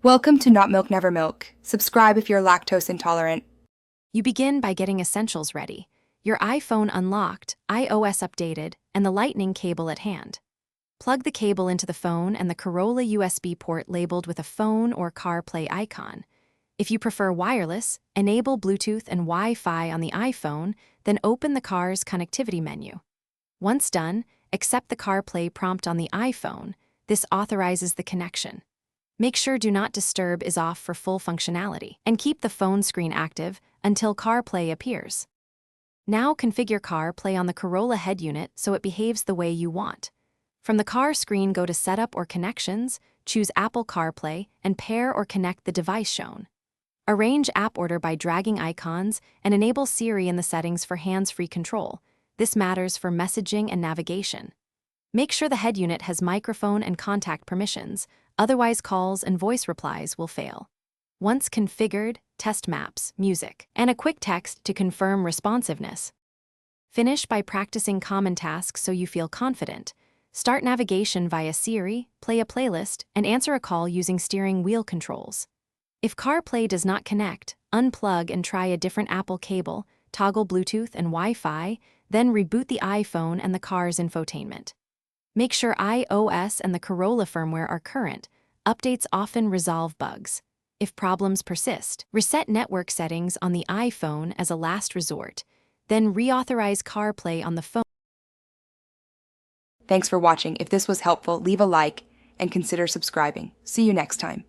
Welcome to Not Milk Never Milk. Subscribe if you're lactose intolerant. You begin by getting essentials ready, your iPhone unlocked, iOS updated, and the lightning cable at hand. Plug the cable into the phone and the Corolla USB port labeled with a phone or CarPlay icon. If you prefer wireless, enable Bluetooth and Wi-Fi on the iPhone, then open the car's connectivity menu. Once done, accept the CarPlay prompt on the iPhone. This authorizes the connection. Make sure Do Not Disturb is off for full functionality, and keep the phone screen active until CarPlay appears. Now configure CarPlay on the Corolla head unit so it behaves the way you want. From the car screen, go to Setup or Connections, choose Apple CarPlay, and pair or connect the device shown. Arrange app order by dragging icons and enable Siri in the settings for hands-free control. This matters for messaging and navigation. Make sure the head unit has microphone and contact permissions, otherwise calls and voice replies will fail. Once configured, test maps, music, and a quick text to confirm responsiveness. Finish by practicing common tasks so you feel confident. Start navigation via Siri, play a playlist, and answer a call using steering wheel controls. If CarPlay does not connect, unplug and try a different Apple cable, toggle Bluetooth and Wi-Fi, then reboot the iPhone and the car's infotainment. Make sure iOS and the Corolla firmware are current. Updates often resolve bugs. If problems persist, reset network settings on the iPhone as a last resort. Then reauthorize CarPlay on the phone. Thanks for watching. If this was helpful, leave a like and consider subscribing. See you next time.